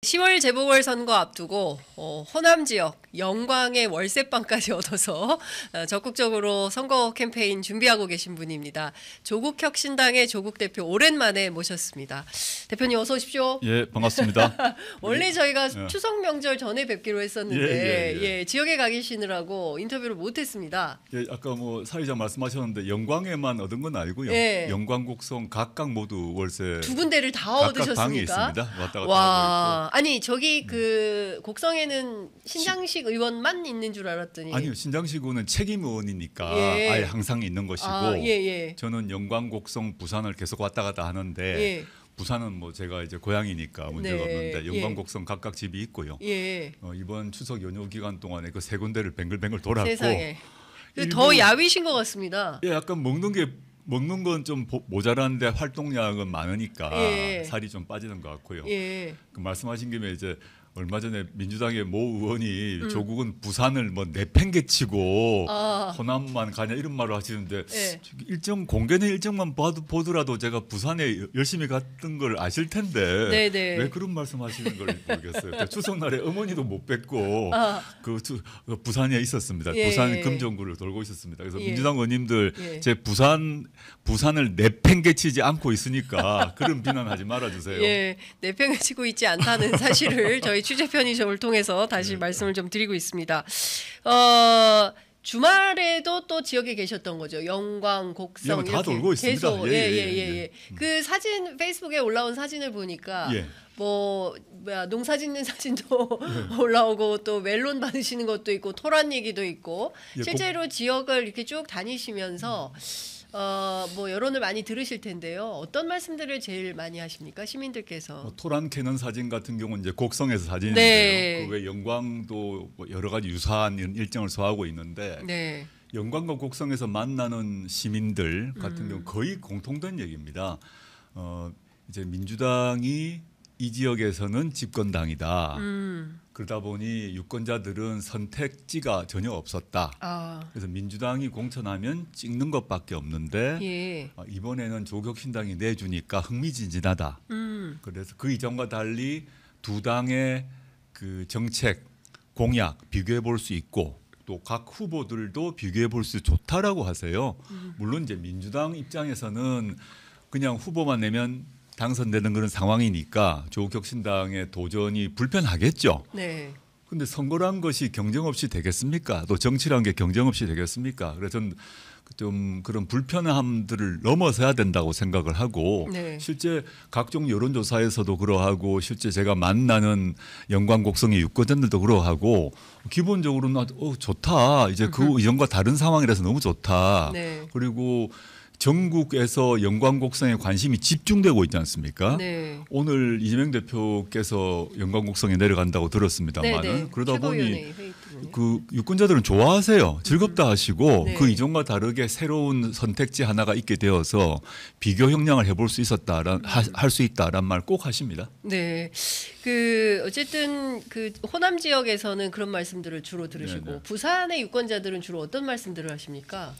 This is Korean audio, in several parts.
10월 재보궐선거 앞두고 호남 지역 영광의 월세방까지 얻어서 적극적으로 선거 캠페인 준비하고 계신 분입니다. 조국혁신당의 조국 대표 오랜만에 모셨습니다. 대표님 어서 오십시오. 예, 반갑습니다. 원래 저희가 추석 명절 전에 뵙기로 했었는데 예. 지역에 가 계시느라고 인터뷰를 못했습니다. 예, 아까 뭐 사회자 말씀하셨는데 영광에만 얻은 건 아니고요. 예. 영광, 곡성 각각 모두 월세 두 군데를 다 각각 얻으셨습니까? 방이 있습니다. 왔다 갔다 와, 하고 있고. 아니 저기 그 곡성에는 신장식 의원만 있는 줄 알았더니 아니요, 신장시구는 책임 의원이니까 예. 아예 항상 있는 것이고 예. 저는 영광, 곡성, 부산을 계속 왔다 갔다 하는데 예. 부산은 뭐 제가 이제 고향이니까 문제가 네. 없는데 영광, 예. 곡성 각각 집이 있고요. 예. 이번 추석 연휴 기간 동안에 그 세 군데를 뱅글뱅글 돌았고 세상에. 일부- 더 야위신 것 같습니다. 예, 약간 먹는 건 좀 모자란데 활동량은 많으니까 예. 살이 좀 빠지는 것 같고요. 예. 그 말씀하신 김에 이제 얼마 전에 민주당의 모 의원이 조국은 부산을 뭐 내팽개치고 아. 호남만 가냐 이런 말을 하시는데 예. 일정 공개된 일정만 보더라도 제가 부산에 열심히 갔던 걸 아실 텐데 네네. 왜 그런 말씀하시는 걸 모르겠어요. 그 추석날에 어머니도 못 뵙고 아. 그 부산에 있었습니다. 예. 부산 금정구를 돌고 있었습니다. 그래서 예. 민주당 의원님들 예. 제 부산을 내팽개치지 않고 있으니까 그런 비난하지 말아주세요. 예, 내팽을 치고 있지 않다는 사실을 저희 취재 편의점을 통해서 다시 네. 말씀을 좀 드리고 있습니다. 주말에도 또 지역에 계셨던 거죠. 영광, 곡성 예, 다 이렇게 돌고 있습니다. 계속 예. 그 사진 페이스북에 올라온 사진을 보니까 예. 뭐 농사 짓는 사진도 올라오고 또 멜론 받으시는 것도 있고 토란 얘기도 있고 예, 실제로 지역을 이렇게 쭉 다니시면서 뭐 여론을 많이 들으실 텐데요. 어떤 말씀들을 제일 많이 하십니까? 시민들께서. 토란 캐는 사진 같은 경우는 이제 곡성에서 사진인데요. 네. 그 외 영광도 뭐 여러 가지 유사한 이런 일정을 소화하고 있는데 네. 영광과 곡성에서 만나는 시민들 같은 경우 거의 공통된 얘기입니다. 이제 민주당이 이 지역에서는 집권당이다. 그러다 보니 유권자들은 선택지가 전혀 없었다. 아, 그래서 민주당이 공천하면 찍는 것밖에 없는데 예. 이번에는 조국혁신당이 내주니까 흥미진진하다. 그래서 그 이전과 달리 두 당의 그 정책 공약 비교해 볼 수 있고 또 각 후보들도 비교해 볼 수 좋다라고 하세요. 물론 이제 민주당 입장에서는 그냥 후보만 내면 당선되는 그런 상황이니까 조국혁신당의 도전이 불편하겠죠. 네. 근데 선거란 것이 경쟁 없이 되겠습니까? 또 정치란 게 경쟁 없이 되겠습니까? 그래서 저는 좀 그런 불편함들을 넘어서야 된다고 생각을 하고 네. 실제 각종 여론조사에서도 그러하고 실제 제가 만나는 영광 곡성의 유권자들도 그러하고 기본적으로는 좋다. 이제 그 이전과 다른 상황이라서 너무 좋다. 네. 그리고 전국에서 영광 곡성에 관심이 집중되고 있지 않습니까? 네. 오늘 이재명 대표께서 영광 곡성에 내려간다고 들었습니다만은 네. 그러다 보니 최고위원회 회의 때문에. 그 유권자들은 좋아하세요. 즐겁다 하시고 네. 그 이전과 다르게 새로운 선택지 하나가 있게 되어서 비교 형량을 해볼 수 있었다, 할 수 있다란 말 꼭 하십니다. 네. 그 어쨌든 그 호남 지역에서는 그런 말씀들을 주로 들으시고 네네. 부산의 유권자들은 주로 어떤 말씀들을 하십니까?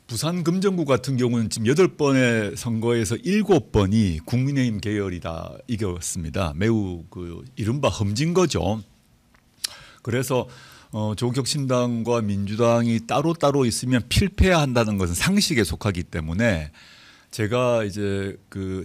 부산 금정구 같은 경우는 지금 8번의 선거에서 7번이 국민의힘 계열이다 이겼습니다. 매우 그 이른바 험진 거죠. 그래서 조국혁신당과 민주당이 따로따로 있으면 필패해야 한다는 것은 상식에 속하기 때문에 제가 이제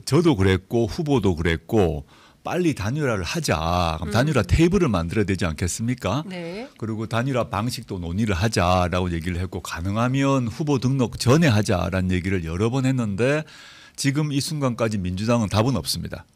저도 그랬고 후보도 그랬고 빨리 단일화를 하자. 그럼 단일화 테이블을 만들어야 되지 않겠습니까? 네. 그리고 단일화 방식도 논의를 하자라고 얘기를 했고 가능하면 후보 등록 전에 하자라는 얘기를 여러 번 했는데 지금 이 순간까지 민주당은 답은 없습니다.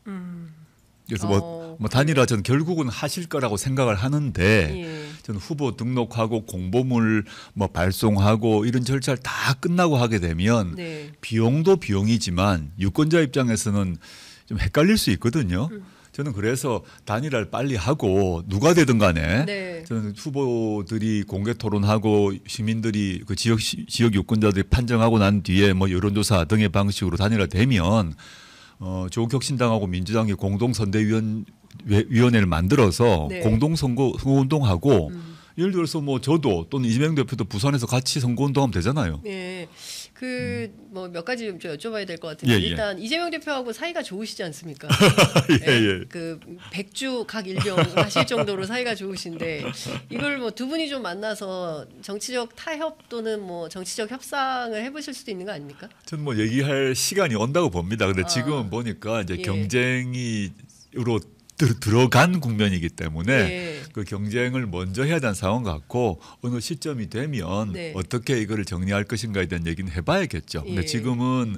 그래서 뭐 단일화 전 결국은 하실 거라고 생각을 하는데 예. 저는 후보 등록하고 공보물 뭐 발송하고 이런 절차를 다 끝나고 하게 되면 네. 비용도 비용이지만 유권자 입장에서는 좀 헷갈릴 수 있거든요. 저는 그래서 단일화를 빨리 하고 누가 되든 간에 네. 저는 후보들이 공개 토론하고 시민들이 그 지역 유권자들이 판정하고 난 뒤에 뭐 여론조사 등의 방식으로 단일화되면 조국혁신당하고 민주당이 공동선대위원회를 만들어서 네. 공동선거운동하고 예를 들어서 뭐 저도 또는 이재명 대표도 부산에서 같이 선거운동하면 되잖아요. 예. 뭐 몇 가지 좀 여쭤봐야 될 것 같은데 예, 예. 일단 이재명 대표하고 사이가 좋으시지 않습니까? 예, 예. 그 백주 각 일병 하실 정도로 사이가 좋으신데 이걸 뭐 두 분이 좀 만나서 정치적 타협 또는 뭐 정치적 협상을 해보실 수도 있는 거 아닙니까? 저는 뭐 얘기할 시간이 온다고 봅니다. 근데 지금은 보니까 이제 예. 경쟁으로 들어간 국면이기 때문에 예. 그 경쟁을 먼저 해야 되는 상황 같고 어느 시점이 되면 네. 어떻게 이거를 정리할 것인가에 대한 얘기는 해봐야겠죠. 근데 예. 지금은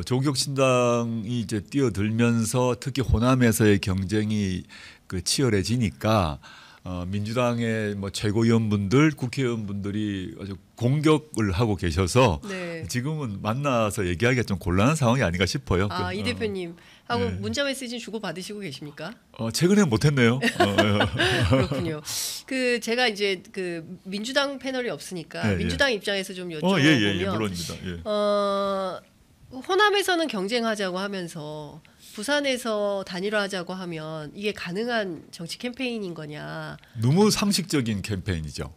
조국혁신당이 이제 뛰어들면서 특히 호남에서의 경쟁이 그 치열해지니까 민주당의 뭐 최고위원분들, 국회의원분들이 아주 공격을 하고 계셔서 네. 지금은 만나서 얘기하기가 좀 곤란한 상황이 아닌가 싶어요. 이 대표님 하고 네. 문자 메시지 주고 받으시고 계십니까? 최근에 못했네요. 그렇군요. 그 제가 이제 그 민주당 패널이 없으니까 예, 예. 민주당 입장에서 좀 여쭤보면 예, 물론입니다. 예. 호남에서는 경쟁하자고 하면서 부산에서 단일화하자고 하면 이게 가능한 정치 캠페인인 거냐? 너무 상식적인 캠페인이죠.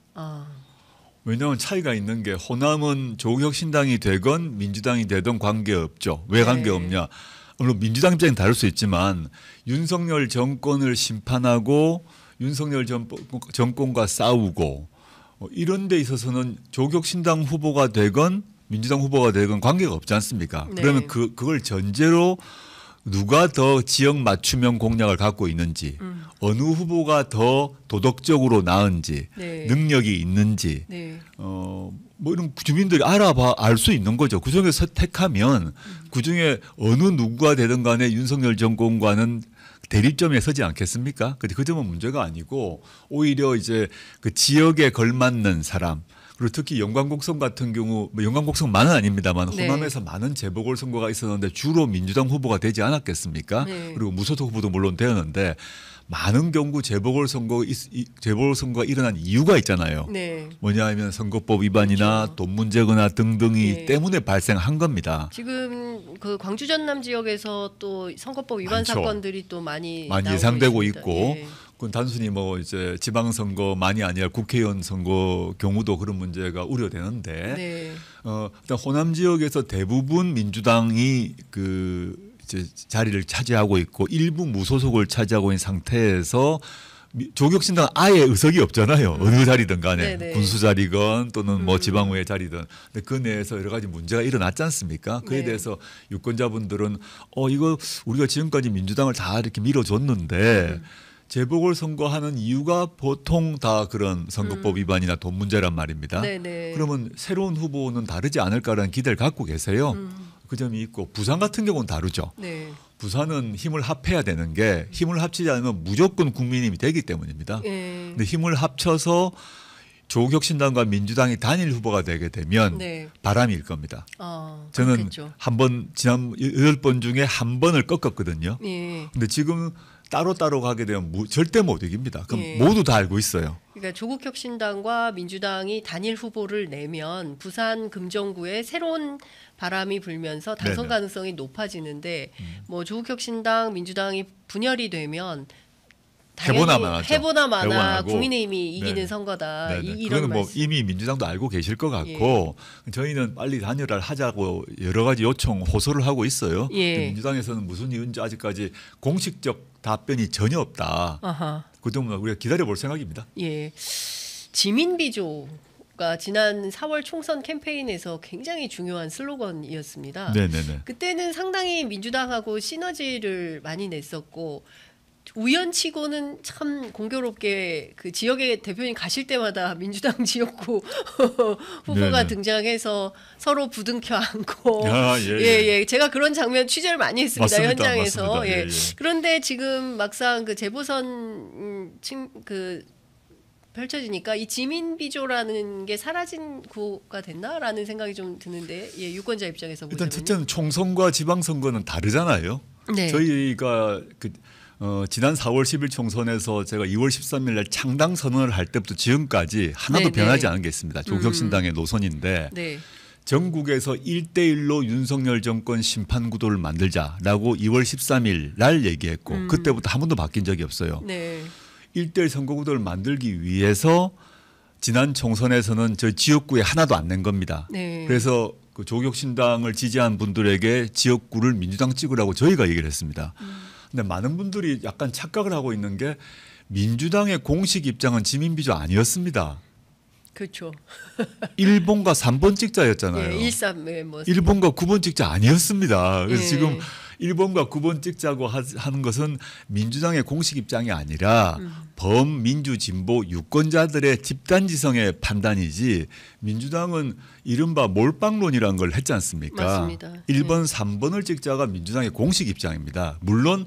왜냐하면 차이가 있는 게 호남은 조국혁신당이 되건 민주당이 되든 관계없죠. 왜 관계없냐? 물론 민주당 입장은 다를 수 있지만 윤석열 정권을 심판하고 윤석열 정권과 싸우고 이런 데 있어서는 조국혁신당 후보가 되건 민주당 후보가 되건 관계가 없지 않습니까? 네. 그러면 그걸 전제로 누가 더 지역 맞춤형 공약을 갖고 있는지 어느 후보가 더 도덕적으로 나은지 네. 능력이 있는지 네. 뭐 이런 주민들이 알 수 있는 거죠. 그중에서 택하면 그중에 어느 누구가 되든 간에 윤석열 정권과는 대립점에 서지 않겠습니까? 근데 그 점은 문제가 아니고 오히려 이제 그 지역에 걸맞는 사람 그리고 특히 영광곡선 같은 경우 뭐 영광곡선만은 아닙니다만 네. 호남에서 많은 재보궐선거가 있었는데 주로 민주당 후보가 되지 않았겠습니까? 네. 그리고 무소속 후보도 물론 되었는데 많은 경우 재보궐선거가 일어난 이유가 있잖아요. 네. 뭐냐 하면 선거법 위반이나 그렇죠. 돈 문제거나 등등이 네. 때문에 발생한 겁니다. 지금 그 광주 전남 지역에서 또 선거법 위반 많죠. 사건들이 또 많이 나오고 예상되고 있습니다. 있고 예. 그건 단순히 뭐 이제 지방선거만이 아니라 국회의원 선거 경우도 그런 문제가 우려되는데 네. 일단 호남 지역에서 대부분 민주당이 그 이제 자리를 차지하고 있고 일부 무소속을 차지하고 있는 상태에서 조국혁신당 아예 의석이 없잖아요. 어느 자리든 간에 네네. 군수 자리건 또는 뭐 지방의회 자리든. 근데 그 내에서 여러 가지 문제가 일어났지 않습니까? 그에 네. 대해서 유권자분들은 이거 우리가 지금까지 민주당을 다 이렇게 밀어줬는데 재보궐선거하는 이유가 보통 다 그런 선거법 위반이나 돈 문제란 말입니다. 네네. 그러면 새로운 후보는 다르지 않을까라는 기대를 갖고 계세요. 그 점이 있고 부산 같은 경우는 다르죠. 네. 부산은 힘을 합해야 되는 게 힘을 합치지 않으면 무조건 국민의힘이 되기 때문입니다. 예. 근데 힘을 합쳐서 조국혁신당과 민주당이 단일 후보가 되게 되면 네. 바람일 겁니다. 저는 그렇겠죠. 지난 8번 중에 한 번을 꺾었거든요. 예. 근데 지금 따로따로 가게 되면 절대 못 이깁니다. 그럼 예. 모두 다 알고 있어요. 그러니까 조국혁신당과 민주당이 단일 후보를 내면 부산 금정구에 새로운 바람이 불면서 당선 네네. 가능성이 높아지는데 뭐 조국혁신당 민주당이 분열이 되면 해보나만 하죠. 해보나마나 해보나하고. 국민의힘이 이기는 네네. 선거다. 네네. 이런 그거는 뭐 말씀. 이미 민주당도 알고 계실 것 같고 저희는 빨리 단일화를 하자고 여러 가지 요청 호소를 하고 있어요. 예. 근데 민주당에서는 무슨 이유인지 아직까지 공식적 답변이 전혀 없다. 아하. 그 때문에 우리가 기다려볼 생각입니다. 예. 지민비조가 지난 4월 총선 캠페인에서 굉장히 중요한 슬로건이었습니다. 네네네. 그때는 상당히 민주당하고 시너지를 많이 냈었고 우연치고는 참 공교롭게 그 지역의 대표님 가실 때마다 민주당 지역구 후보가 네네. 등장해서 서로 부둥켜 안고 예. 제가 그런 장면 취재를 많이 했습니다. 맞습니다. 현장에서 맞습니다. 예. 그런데 지금 막상 그 재보선 펼쳐지니까 이 지민비조라는 게 사라진 구가 됐나라는 생각이 좀 드는데 유권자 입장에서 일단 보자면요. 첫째는 총선과 지방선거는 다르잖아요. 네. 저희가 지난 4월 10일 총선에서 제가 2월 13일 날 창당 선언을 할 때부터 지금까지 하나도 네, 변하지 네. 않은 게 있습니다. 조국혁신당의 노선인데 네. 전국에서 1대1로 윤석열 정권 심판 구도를 만들자라고 2월 13일 날 얘기했고 그때부터 한 번도 바뀐 적이 없어요. 네. 1대1 선거 구도를 만들기 위해서 지난 총선에서는 저 지역구에 하나도 안 낸 겁니다. 네. 그래서 그 조국혁신당을 지지한 분들에게 지역구를 민주당 찍으라고 저희가 얘기를 했습니다. 근데 많은 분들이 약간 착각을 하고 있는 게 민주당의 공식 입장은 지민비조 아니었습니다. 그렇죠. 1번과 3번 찍자였잖아요. 예, 13, 예, 뭐 1번과 9번 찍자 아니었습니다. 그래서 예. 지금 1번과 9번 찍자고 하는 것은 민주당의 공식 입장이 아니라 범민주 진보 유권자들의 집단지성의 판단이지 민주당은 이른바 몰빵론이라는 걸 했지 않습니까? 맞습니다. 1번, 3번을 찍자가 민주당의 공식 입장입니다. 물론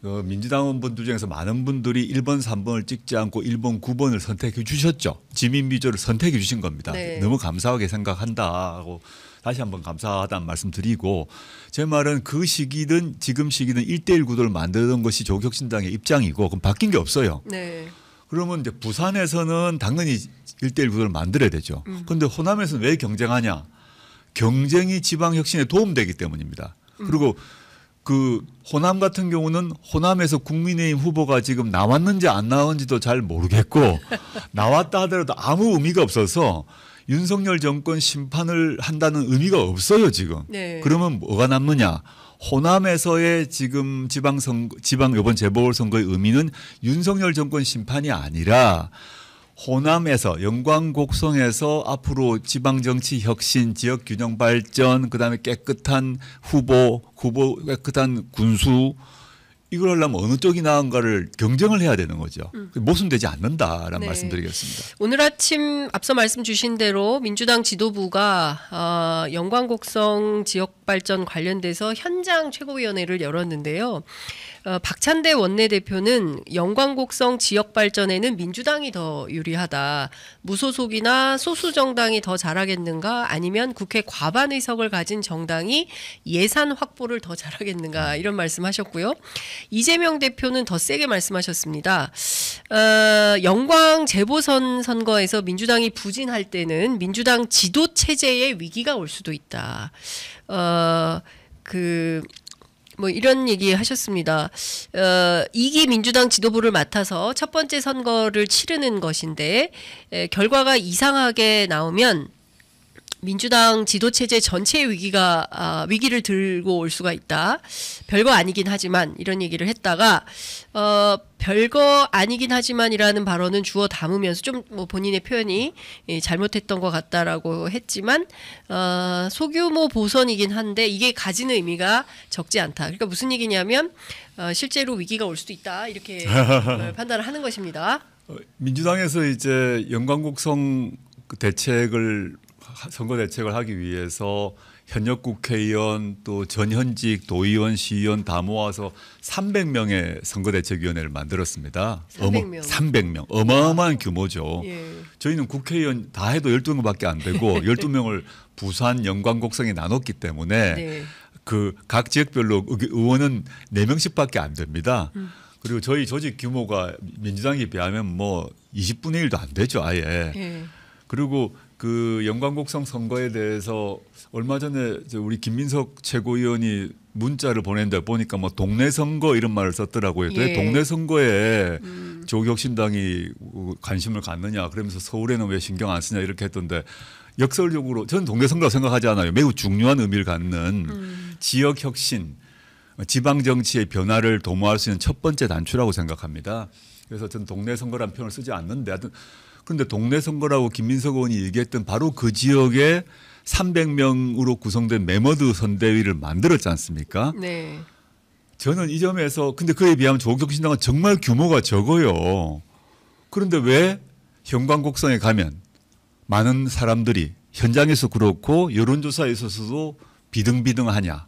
민주당원분들 중에서 많은 분들이 1번, 3번을 찍지 않고 1번, 9번을 선택해 주셨죠. 지민비조를 선택해 주신 겁니다. 네. 너무 감사하게 생각한다 하고 다시 한번 감사하다는 말씀 드리고 제 말은 그 시기든 지금 시기든 1대1 구도를 만들던 것이 조국혁신당의 입장이고 그럼 바뀐 게 없어요. 네. 그러면 이제 부산에서는 당연히 1대1 구도를 만들어야 되죠. 그런데 호남에서는 왜 경쟁하냐? 경쟁이 지방 혁신에 도움되기 때문입니다. 그리고 그 호남 같은 경우는 호남에서 국민의힘 후보가 지금 나왔는지 안 나왔는지도 잘 모르겠고 나왔다 하더라도 아무 의미가 없어서 윤석열 정권 심판을 한다는 의미가 없어요 지금. 네. 그러면 뭐가 남느냐? 호남에서의 지금 지방 이번 재보궐선거의 의미는 윤석열 정권 심판이 아니라 호남에서 영광 곡성에서 앞으로 지방 정치 혁신, 지역 균형 발전, 그다음에 깨끗한 후보 깨끗한 군수 이걸 하려면 어느 쪽이 나은가를 경쟁을 해야 되는 거죠. 모순되지 않는다라는 네. 말씀드리겠습니다. 오늘 아침 앞서 말씀 주신 대로 민주당 지도부가 영광곡성 지역발전 관련돼서 현장 최고위원회를 열었는데요. 박찬대 원내대표는 영광곡성 지역발전에는 민주당이 더 유리하다. 무소속이나 소수정당이 더 잘하겠는가 아니면 국회 과반 의석을 가진 정당이 예산 확보를 더 잘하겠는가 이런 말씀하셨고요. 이재명 대표는 더 세게 말씀하셨습니다. 영광 재보선 선거에서 민주당이 부진할 때는 민주당 지도 체제에 위기가 올 수도 있다. 뭐 이런 얘기 하셨습니다. 2기 민주당 지도부를 맡아서 첫 번째 선거를 치르는 것인데 결과가 이상하게 나오면 민주당 지도체제 전체의 위기를 들고 올 수가 있다. 별거 아니긴 하지만 이런 얘기를 했다가 별거 아니긴 하지만이라는 발언은 주워 담으면서 좀 뭐 본인의 표현이 잘못했던 것 같다라고 했지만 소규모 보선이긴 한데 이게 가지는 의미가 적지 않다. 그러니까 무슨 얘기냐면 실제로 위기가 올 수도 있다 이렇게 판단을 하는 것입니다. 민주당에서 이제 영광곡성 선거 대책을 하기 위해서 현역 국회의원 또 전현직 도의원, 시의원 다 모아서 300명의 선거대책위원회를 만들었습니다. 300명. 300명. 어마어마한 규모죠. 예. 저희는 국회의원 다 해도 12명밖에 안 되고 12명을 부산, 영광, 곡성에 나눴기 때문에 네. 그 각 지역별로 의원은 4명씩밖에 안 됩니다. 그리고 저희 조직 규모가 민주당에 비하면 뭐 20분의 1도 안 되죠, 아예. 예. 그리고 그 영광곡성 선거에 대해서 얼마 전에 우리 김민석 최고위원이 문자를 보냈는데 보니까 뭐 동네 선거 이런 말을 썼더라고요. 왜 예. 동네 선거에 조국혁신당이 관심을 갖느냐 그러면서 서울에는 왜 신경 안 쓰냐 이렇게 했던데 역설적으로 저는 동네 선거라고 생각하지 않아요. 매우 중요한 의미를 갖는 지역 혁신, 지방 정치의 변화를 도모할 수 있는 첫 번째 단추라고 생각합니다. 그래서 저는 동네 선거라는 표현을 쓰지 않는데 하여튼 그런데 동네 선거라고 김민석 의원이 얘기했던 바로 그 지역에 300명으로 구성된 메머드 선대위를 만들었지 않습니까? 네. 저는 이 점에서 근데 그에 비하면 조국혁신당은 정말 규모가 적어요. 그런데 왜 영광곡성에 가면 많은 사람들이 현장에서 그렇고 여론조사에 있어서도 비등비등하냐.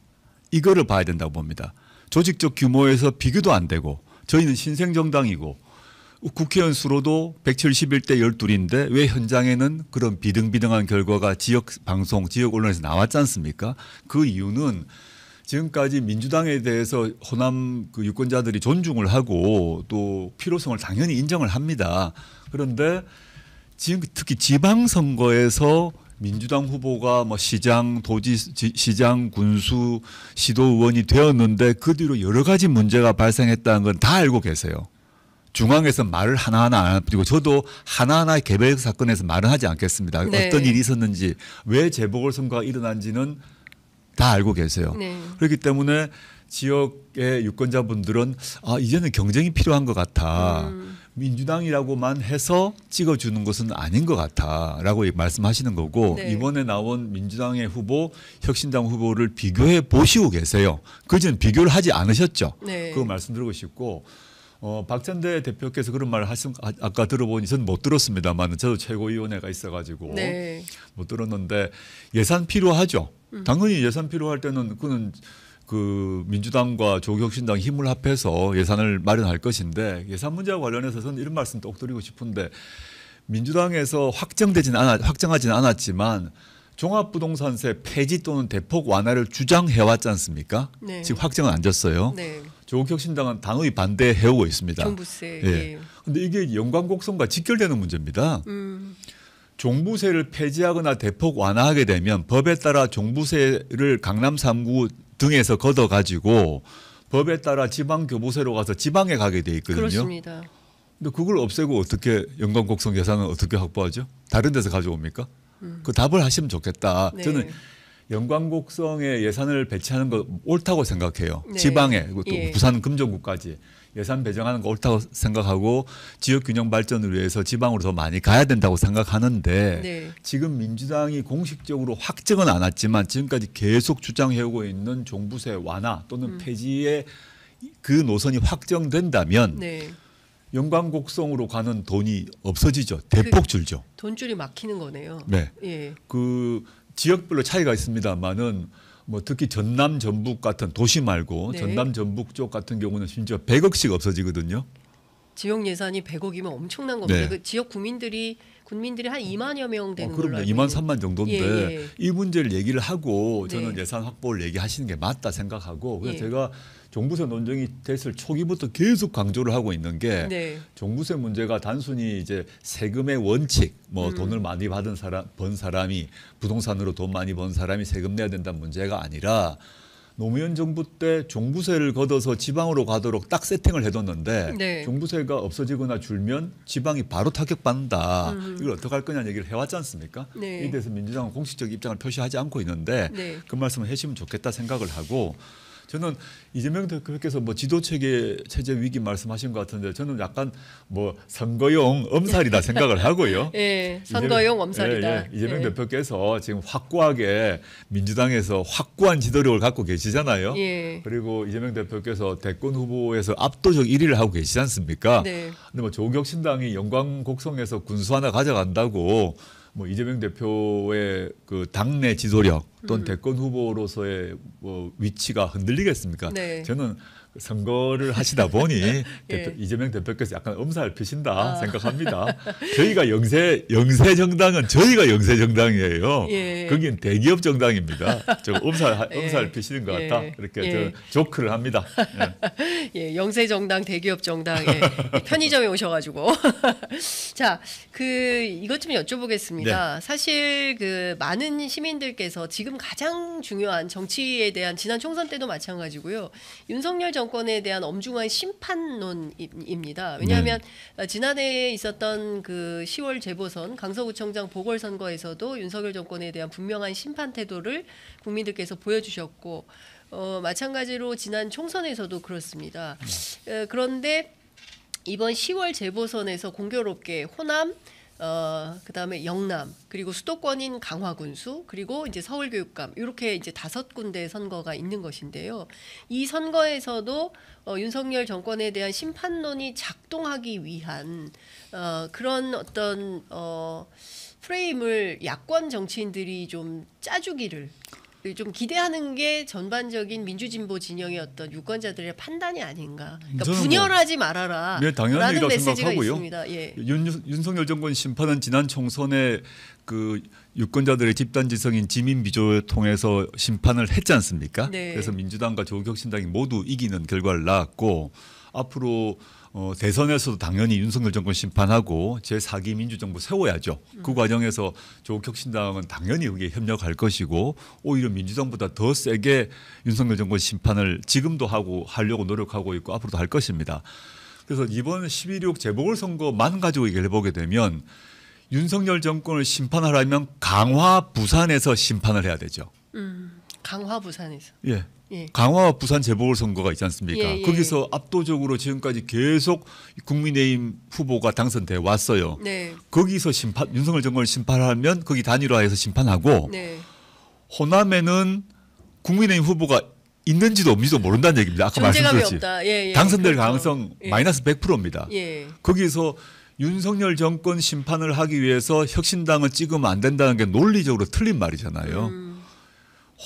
이거를 봐야 된다고 봅니다. 조직적 규모에서 비교도 안 되고 저희는 신생정당이고 국회의원 수로도 171대 12인데 왜 현장에는 그런 비등비등한 결과가 지역 방송, 지역 언론에서 나왔지 않습니까? 그 이유는 지금까지 민주당에 대해서 호남 그 유권자들이 존중을 하고 또 필요성을 당연히 인정을 합니다. 그런데 지금 특히 지방선거에서 민주당 후보가 뭐 시장, 시장, 군수, 시도의원이 되었는데 그 뒤로 여러 가지 문제가 발생했다는 건 다 알고 계세요. 중앙에서 말을 하나하나 안 하고 저도 하나하나의 개별 사건에서 말은 하지 않겠습니다. 네. 어떤 일이 있었는지 왜 재보궐선거가 일어난지는 다 알고 계세요. 네. 그렇기 때문에 지역의 유권자분들은 이제는 경쟁이 필요한 것 같아. 민주당이라고만 해서 찍어주는 것은 아닌 것 같아라고 말씀하시는 거고 네. 이번에 나온 민주당의 후보, 혁신당 후보를 비교해 보시고 계세요. 그전 비교를 하지 않으셨죠. 네. 그거 말씀드리고 싶고 박찬대 대표께서 그런 말을 하신 아까 들어보니 저는 못 들었습니다만 저도 최고위원회가 있어가지고 네. 못 들었는데 예산 필요하죠. 당연히 예산 필요할 때는 그는 그 민주당과 조국혁신당 힘을 합해서 예산을 마련할 것인데 예산 문제와 관련해서 저는 이런 말씀 꼭 드리고 싶은데 민주당에서 확정하지는 않았지만 종합부동산세 폐지 또는 대폭 완화를 주장해왔지 않습니까? 네. 지금 확정은 안 졌어요. 네. 조국혁신당은 당의 반대해오고 있습니다. 종부세. 예. 근데 이게 연관곡선과 직결되는 문제입니다. 종부세를 폐지하거나 대폭 완화하게 되면 법에 따라 종부세를 강남 3구 등에서 걷어가지고 법에 따라 지방교부세로 가서 지방에 가게 돼 있거든요. 그렇습니다. 근데 그걸 없애고 어떻게 연관곡선 예산은 어떻게 확보하죠? 다른 데서 가져옵니까? 그 답을 하시면 좋겠다. 네. 저는 연관곡성에 예산을 배치하는 거 옳다고 생각해요. 네. 지방에 또 예. 부산 금정구까지 예산 배정하는 거 옳다고 생각하고 지역 균형 발전을 위해서 지방으로 더 많이 가야 된다고 생각하는데 네. 지금 민주당이 공식적으로 확정은 않았지만 지금까지 계속 주장해오고 있는 종부세 완화 또는 폐지의 그 노선이 확정된다면 네. 연관곡성으로 가는 돈이 없어지죠. 대폭 줄죠. 돈줄이 막히는 거네요. 네. 예. 그 지역별로 차이가 있습니다만은 뭐 특히 전남 전북 같은 도시 말고 네. 전남 전북 쪽 같은 경우는 심지어 100억씩 없어지거든요. 지역 예산이 100억이면 엄청난 겁니다. 네. 그 지역 군민들이 한 2만여 명 되는 걸로 그럼요. 알고 2만 있는데. 3만 정도인데 예, 예. 이 문제를 얘기를 하고 저는 네. 예산 확보를 얘기하시는 게 맞다 생각하고 그래서 예. 제가 종부세 논쟁이 됐을 초기부터 계속 강조를 하고 있는 게 네. 종부세 문제가 단순히 이제 세금의 원칙, 뭐 돈을 많이 받은 사람, 번 사람이 부동산으로 돈 많이 번 사람이 세금 내야 된다는 문제가 아니라 노무현 정부 때 종부세를 걷어서 지방으로 가도록 딱 세팅을 해뒀는데 네. 종부세가 없어지거나 줄면 지방이 바로 타격받는다. 이걸 어떻게 할 거냐는 얘기를 해왔지 않습니까? 네. 이 대해서 민주당은 공식적 입장을 표시하지 않고 있는데 네. 그 말씀을 해주시면 좋겠다 생각을 하고 저는 이재명 대표께서 뭐 지도체계 체제 위기 말씀하신 것 같은데 저는 약간 뭐 선거용 엄살이다 생각을 하고요. 예, 선거용 엄살이다. 이재명 예. 대표께서 지금 확고하게 민주당에서 확고한 지도력을 갖고 계시잖아요. 예. 그리고 이재명 대표께서 대권 후보에서 압도적 1위를 하고 계시지 않습니까? 네. 근데 뭐 조국혁신당이 영광곡성에서 군수 하나 가져간다고 뭐 이재명 대표의 그 당내 지도력 또는 대권 후보로서의 뭐 위치가 흔들리겠습니까? 네. 저는 선거를 하시다 보니 예. 이재명 대표께서 약간 엄살 피신다 생각합니다. 저희가 영세 정당은 저희가 영세 정당이에요. 예. 거긴 대기업 정당입니다. 저 엄살 예. 피시는 것 예. 같다. 이렇게 예. 저 조크를 합니다. 예. 예, 영세 정당, 대기업 정당, 예, 편의점에 오셔가지고 자, 이것 좀 여쭤보겠습니다. 네. 사실 그 많은 시민들께서 지금 가장 중요한 정치에 대한 지난 총선 때도 마찬가지고요. 윤석열 정권에 대한 엄중한 심판론입니다. 왜냐하면 지난해에 있었던 그 10월 재보선 강서구청장 보궐선거에서도 윤석열 정권에 대한 분명한 심판 태도를 국민들께서 보여주셨고. 마찬가지로 지난 총선에서도 그렇습니다. 그런데 이번 10월 재보선에서 공교롭게 호남, 그다음에 영남, 그리고 수도권인 강화군수, 그리고 이제 서울교육감 이렇게 이제 5군데 선거가 있는 것인데요. 이 선거에서도 윤석열 정권에 대한 심판론이 작동하기 위한 그런 어떤 프레임을 야권 정치인들이 좀 짜주기를 좀 기대하는 게 전반적인 민주진보 진영의 어떤 유권자들의 판단이 아닌가. 그러니까 저는 분열하지 말아라. 네, 당연한 라는 일이라고 메시지가 생각하고요. 있습니다. 예. 윤석열 정권 심판은 지난 총선에 그 유권자들의 집단지성인 지민비조를 통해서 심판을 했지 않습니까? 네. 그래서 민주당과 조국혁신당이 모두 이기는 결과를 낳았고 앞으로 대선에서도 당연히 윤석열 정권 심판하고 제4기 민주정부 세워야죠. 그 과정에서 조국혁신당은 당연히 여기에 협력할 것이고 오히려 민주당보다 더 세게 윤석열 정권 심판을 지금도 하려고 노력하고 있고 앞으로도 할 것입니다. 그래서 이번 12.6 재보궐선거만 가지고 얘기를 해보게 되면 윤석열 정권을 심판하려면 강화 부산에서 심판을 해야 되죠. 강화 부산에서. 예. 예. 강화와 부산 재보궐선거가 있지 않습니까? 예, 예. 거기서 압도적으로 지금까지 계속 국민의힘 후보가 당선돼 왔어요. 네. 거기서 윤석열 정권을 심판하면 거기 단일화해서 심판하고 네. 호남에는 국민의힘 후보가 있는지도 없는지도 모른다는 얘기입니다. 아까 존재감이 말씀드렸지. 없다. 예, 예. 당선될 그렇죠. 가능성 예. 마이너스 100%입니다. 예. 거기서 윤석열 정권 심판을 하기 위해서 혁신당을 찍으면 안 된다는 게 논리적으로 틀린 말이잖아요.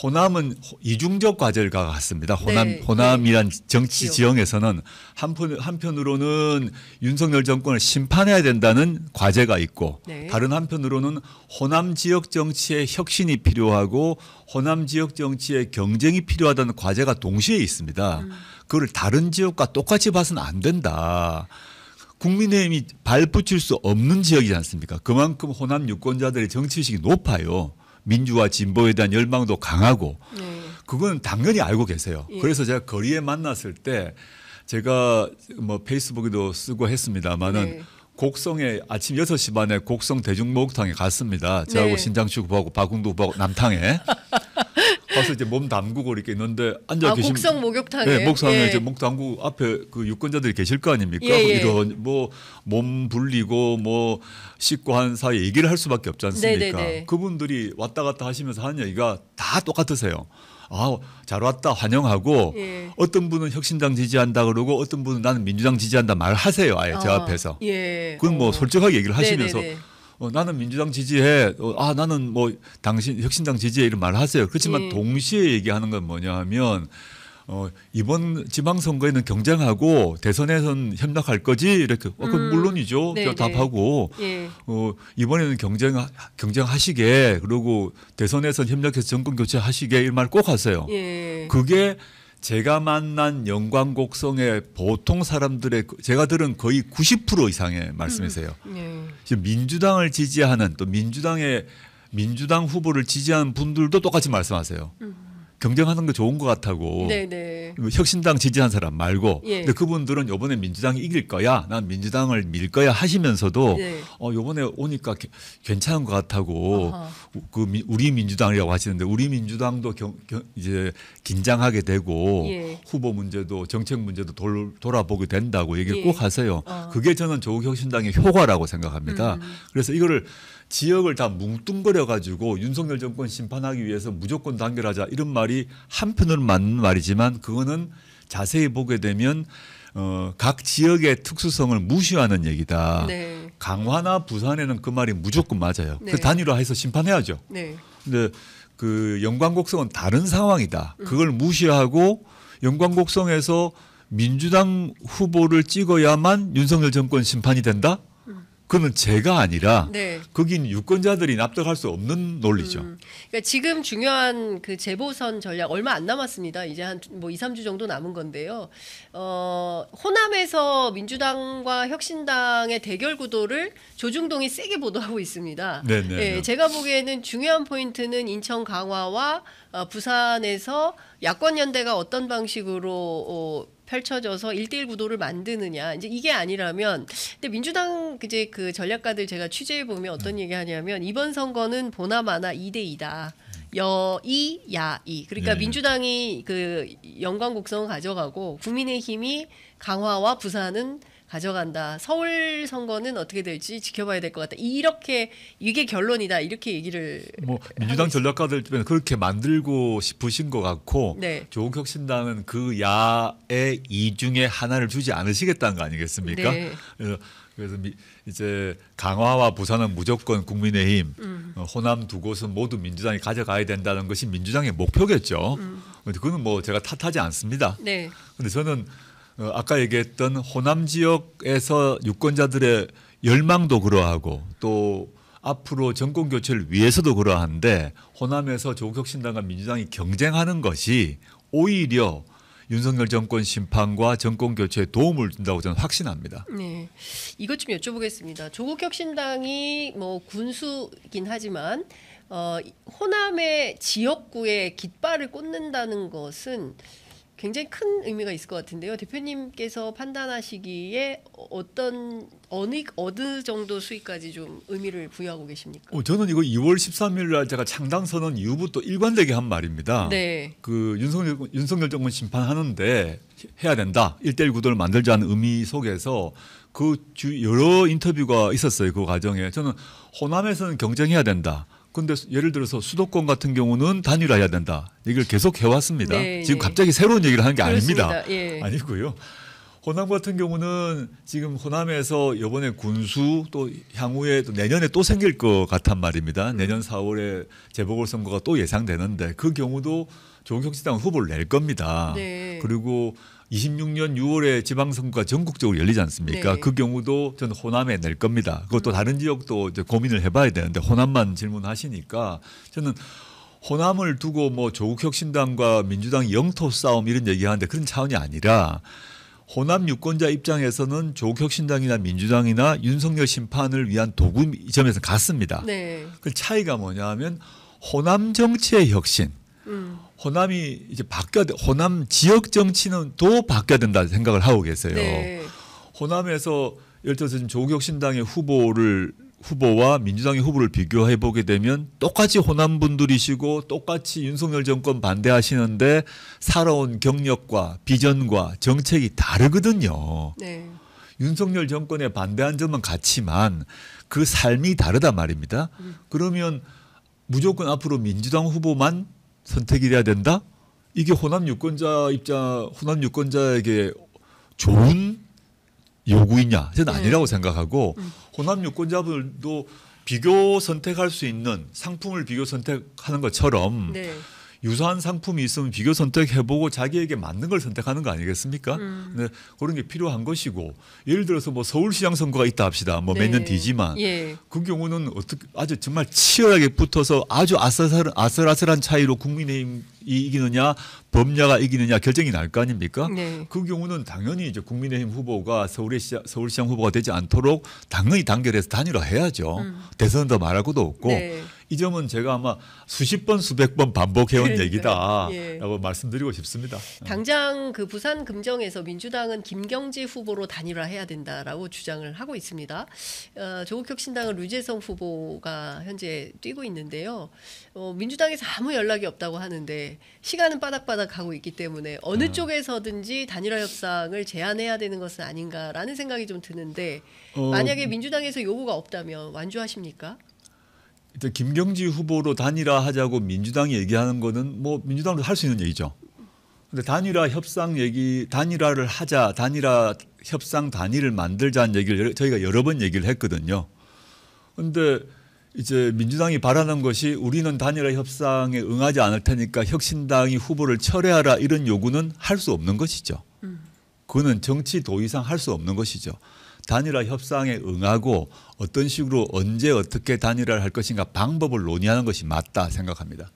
호남은 이중적 과제가 같습니다. 호남이란 정치 지형에서는 한편으로는 윤석열 정권을 심판해야 된다는 과제가 있고 네. 다른 한편으로는 호남 지역 정치의 혁신이 필요하고 호남 지역 정치의 경쟁이 필요하다는 과제가 동시에 있습니다. 그걸 다른 지역과 똑같이 봐서는 안 된다. 국민의힘이 발붙일 수 없는 지역이지 않습니까? 그만큼 호남 유권자들의 정치의식이 높아요. 민주화 진보에 대한 열망도 강하고 그건 당연히 알고 계세요. 예. 그래서 제가 거리에 만났을 때 제가 뭐 페이스북에도 쓰고 했습니다마는 네. 곡성에 아침 6시 반에 곡성 대중목욕탕에 갔습니다. 저하고 네. 신장식 후보하고 박웅도 후보하고 남탕에 가서 이제 몸 담그고 이렇게 있는데 앉아 계신 곡성 목욕탕에. 네, 목상에 예. 이제 목 담그고 앞에 그 유권자들이 계실 거 아닙니까? 예, 예. 이런 뭐 몸 불리고 뭐 씻고 한 사이에 얘기를 할 수밖에 없지 않습니까? 네네네. 그분들이 왔다 갔다 하시면서 하는 얘기가 다 똑같으세요. 아, 잘 왔다 환영하고 예. 어떤 분은 혁신당 지지한다 그러고 어떤 분은 나는 민주당 지지한다 말하세요. 아예 제 앞에서. 예. 그건 뭐 솔직하게 얘기를 하시면서 네네네. 나는 민주당 지지해. 나는 뭐 당신 혁신당 지지해 이런 말을 하세요. 그렇지만 예. 동시에 얘기하는 건 뭐냐 하면 이번 지방선거에는 경쟁하고 대선에선 협력할 거지 이렇게 그건 물론이죠. 네네. 답하고 예. 이번에는 경쟁하시게 그리고 대선에선 협력해서 정권 교체하시게 이런 말 꼭 하세요. 예. 그게 제가 만난 영광 곡성의 보통 사람들의 제가 들은 거의 90% 이상의 말씀이세요. 예. 지금 민주당을 지지하는 또 민주당 후보를 지지하는 분들도 똑같이 말씀하세요. 경쟁하는 거 좋은 것 같다고. 네네. 혁신당 지지한 사람 말고. 예. 근데 그분들은 이번에 민주당이 이길 거야. 난 민주당을 밀 거야 하시면서도 네. 이번에 오니까 괜찮은 것 같다고. 아하. 우리 민주당이라고 하시는데 우리 민주당도 이제 긴장하게 되고 예. 후보 문제도 정책 문제도 돌아보게 된다고 얘기를 예. 꼭 하세요. 그게 저는 조국혁신당의 효과라고 생각합니다. 그래서 이거를 지역을 다 뭉뚱그려 가지고 윤석열 정권 심판하기 위해서 무조건 단결하자 이런 말이 한편으로는 맞는 말이지만 그거는 자세히 보게 되면 각 지역의 특수성을 무시하는 얘기다. 네. 강화나 부산에는 그 말이 무조건 맞아요. 네. 그 단일화해서 심판해야죠. 네. 근데 그 영광곡성은 다른 상황이다. 그걸 무시하고 영광곡성에서 민주당 후보를 찍어야만 윤석열 정권 심판이 된다? 그건 제가 아니라 네. 거긴 유권자들이 납득할 수 없는 논리죠. 그러니까 지금 중요한 그 재보선 전략 얼마 안 남았습니다. 이제 한 뭐 2, 3주 정도 남은 건데요. 호남에서 민주당과 혁신당의 대결 구도를 조중동이 세게 보도하고 있습니다. 네네. 예, 제가 보기에는 중요한 포인트는 인천 강화와 부산에서 야권 연대가 어떤 방식으로 펼쳐져서 1대1 구도를 만드느냐. 이제 이게 아니라면 근데 민주당 이제 그 전략가들 제가 취재해 보면 어떤 얘기 하냐면 이번 선거는 보나마나 2대2다. 여이 야이. 그러니까 네. 민주당이 그 영광곡성을 가져가고 국민의힘이 강화와 부산은 가져간다. 서울 선거는 어떻게 될지 지켜봐야 될 것 같다. 이렇게 이게 결론이다. 이렇게 얘기를 뭐 민주당 전략가들 주변에 그렇게 만들고 싶으신 것 같고 네. 조국혁신당은 그 야의 이 중에 하나를 주지 않으시겠다는 거 아니겠습니까? 네. 그래서 이제 강화와 부산은 무조건 국민의힘, 호남 두 곳은 모두 민주당이 가져가야 된다는 것이 민주당의 목표겠죠. 근데 그건 뭐 제가 탓하지 않습니다. 네. 근데 저는 아까 얘기했던 호남 지역에서 유권자들의 열망도 그러하고 또 앞으로 정권 교체를 위해서도 그러한데 호남에서 조국혁신당과 민주당이 경쟁하는 것이 오히려 윤석열 정권 심판과 정권 교체에 도움을 준다고 저는 확신합니다. 네, 이것 좀 여쭤보겠습니다. 조국혁신당이 뭐 군수이긴 하지만 호남의 지역구에 깃발을 꽂는다는 것은 굉장히 큰 의미가 있을 것 같은데요. 대표님께서 판단하시기에 어느 정도 수익까지 좀 의미를 부여하고 계십니까? 저는 이거 2월 13일 날 제가 창당 선언 이후부터 일관되게 한 말입니다. 네. 그 윤석열 정권 심판하는데 해야 된다. 1대1 구도를 만들자는 의미 속에서 여러 인터뷰가 있었어요. 그 과정에 저는 호남에서는 경쟁해야 된다. 근데 예를 들어서 수도권 같은 경우는 단일화해야 된다. 얘기를 계속 해왔습니다. 네, 지금 예. 갑자기 새로운 얘기를 하는 게 그렇습니다. 아닙니다. 예. 아니고요. 호남 같은 경우는 지금 호남에서 이번에 군수 또 향후에 또 내년에 또 생길 것 같단 말입니다. 내년 4월에 재보궐선거가 또 예상되는데 그 경우도 조국혁신당 후보를 낼 겁니다. 네. 그리고 26년 6월에 지방선거가 전국적으로 열리지 않습니까? 네. 그 경우도 저는 호남에 낼 겁니다. 그것도 다른 지역도 이제 고민을 해봐야 되는데 호남만 질문하시니까 저는 호남을 두고 뭐 조국혁신당과 민주당 영토 싸움 이런 얘기하는데 그런 차원이 아니라 호남 유권자 입장에서는 조국혁신당이나 민주당이나 윤석열 심판을 위한 도구 이 점에서 같습니다. 네. 그 차이가 뭐냐면 호남 정치의 혁신. 호남이 이제 호남 지역 정치는 또 바뀌어야 된다 생각을 하고 계세요. 네. 호남에서 예를 들어서 지금 조국혁신당의 후보와 민주당의 후보를 비교해 보게 되면 똑같이 호남 분들이시고 똑같이 윤석열 정권 반대하시는데 살아온 경력과 비전과 정책이 다르거든요. 네. 윤석열 정권에 반대한 점은 같지만 그 삶이 다르단 말입니다. 그러면 무조건 앞으로 민주당 후보만 선택이 돼야 된다? 이게 호남 유권자에게 좋은 요구이냐? 저는 아니라고 생각하고 호남 유권자분들도 비교 선택할 수 있는 상품을 비교 선택하는 것처럼 네. 유사한 상품이 있으면 비교 선택해보고 자기에게 맞는 걸 선택하는 거 아니겠습니까? 근데 그런 게 필요한 것이고 예를 들어서 뭐 서울시장 선거가 있다 합시다. 뭐 몇 년 네. 뒤지만 예. 그 경우는 어떻게 아주 정말 치열하게 붙어서 아주 아슬아슬한 차이로 국민의힘이 이기느냐 범야가 이기느냐 결정이 날 거 아닙니까? 네. 그 경우는 당연히 이제 국민의힘 후보가 서울시장 후보가 되지 않도록 당연히 단결해서 단일화해야죠. 대선은 더 말할 것도 없고 네. 이 점은 제가 아마 수십 번 수백 번 반복해온 그러니까요. 얘기다라고 예. 말씀드리고 싶습니다. 당장 그 부산 금정에서 민주당은 김경지 후보로 단일화해야 된다라고 주장을 하고 있습니다. 조국혁신당은 류재성 후보가 현재 뛰고 있는데요. 민주당에서 아무 연락이 없다고 하는데 시간은 빠닥빠닥 가고 있기 때문에 어느 쪽에서든지 단일화 협상을 제안해야 되는 것은 아닌가라는 생각이 좀 드는데 만약에 민주당에서 요구가 없다면 완주하십니까? 일단 김경지 후보로 단일화하자고 민주당이 얘기하는 거는 뭐 민주당도 할 수 있는 얘기죠. 근데 단일화 협상 얘기, 단일화를 하자, 단일화 협상 단일을 만들자는 얘기를 저희가 여러 번 얘기를 했거든요. 근데 이제 민주당이 바라는 것이 우리는 단일화 협상에 응하지 않을 테니까 혁신당이 후보를 철회하라 이런 요구는 할 수 없는 것이죠. 그거는 정치 도의상 할 수 없는 것이죠. 단일화 협상에 응하고 어떤 식으로 언제 어떻게 단일화를 할 것인가 방법을 논의하는 것이 맞다 생각합니다.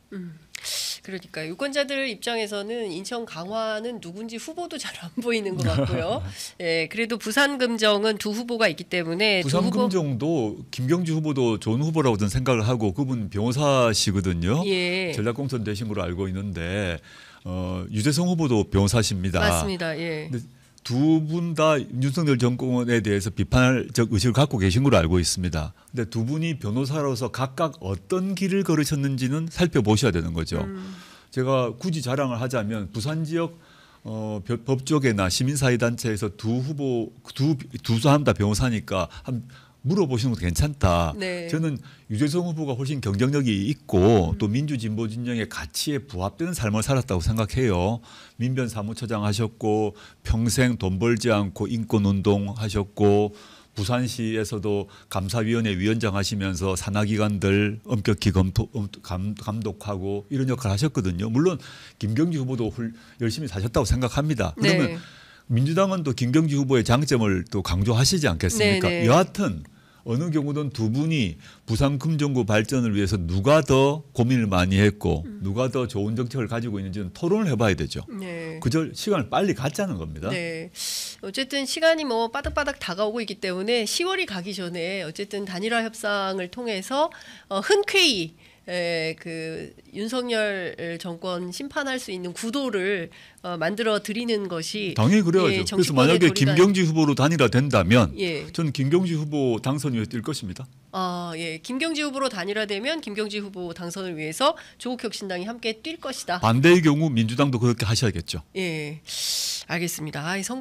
그러니까 유권자들 입장에서는 인천 강화는 누군지 후보도 잘 안 보이는 것 같고요. 예, 그래도 부산 금정은 두 후보가 있기 때문에 부산 두 후보 금정도 김경지 후보도 좋은 후보라고 저는 생각을 하고 그분 변호사시거든요. 예. 전략공천 되신 걸로 알고 있는데 유재성 후보도 변호사십니다. 맞습니다. 예. 근데 두 분 다 윤석열 정권에 대해서 비판적 의식을 갖고 계신 걸로 알고 있습니다. 근데 두 분이 변호사로서 각각 어떤 길을 걸으셨는지는 살펴보셔야 되는 거죠. 제가 굳이 자랑을 하자면 부산 지역 법조계나 시민사회단체에서 두 사람 다 변호사니까 물어보시는 것도 괜찮다. 네. 저는 유재성 후보가 훨씬 경쟁력이 있고 또 민주진보 진영의 가치에 부합되는 삶을 살았다고 생각해요. 민변 사무처장 하셨고 평생 돈 벌지 않고 인권운동 하셨고 부산시에서도 감사위원회 위원장 하시면서 산하기관들 엄격히 감독하고 이런 역할을 하셨거든요. 물론 김경지 후보도 열심히 사셨다고 생각합니다. 그러면 네. 민주당은 또 김경지 후보의 장점을 또 강조하시지 않겠습니까? 네네. 여하튼 어느 경우든 두 분이 부산 금정구 발전을 위해서 누가 더 고민을 많이 했고 누가 더 좋은 정책을 가지고 있는지는 토론을 해봐야 되죠. 네. 그저 시간을 빨리 갖자는 겁니다. 네. 어쨌든 시간이 뭐 빠닥빠닥 다가오고 있기 때문에 10월이 가기 전에 어쨌든 단일화 협상을 통해서 흔쾌히 그 윤석열 정권 심판할 수 있는 구도를 만들어 드리는 것이 당연히 그래야죠. 그래서 정치권의 만약에 도리가- 김경지 후보로 단일화된다면 예. 저는 김경지 후보 당선 위해 뛸 것입니다. 예. 김경지 후보로 단일화되면 김경지 후보 당선을 위해서 조국혁신당이 함께 뛸 것이다. 반대의 경우 민주당도 그렇게 하셔야겠죠. 예. 알겠습니다. 이 선거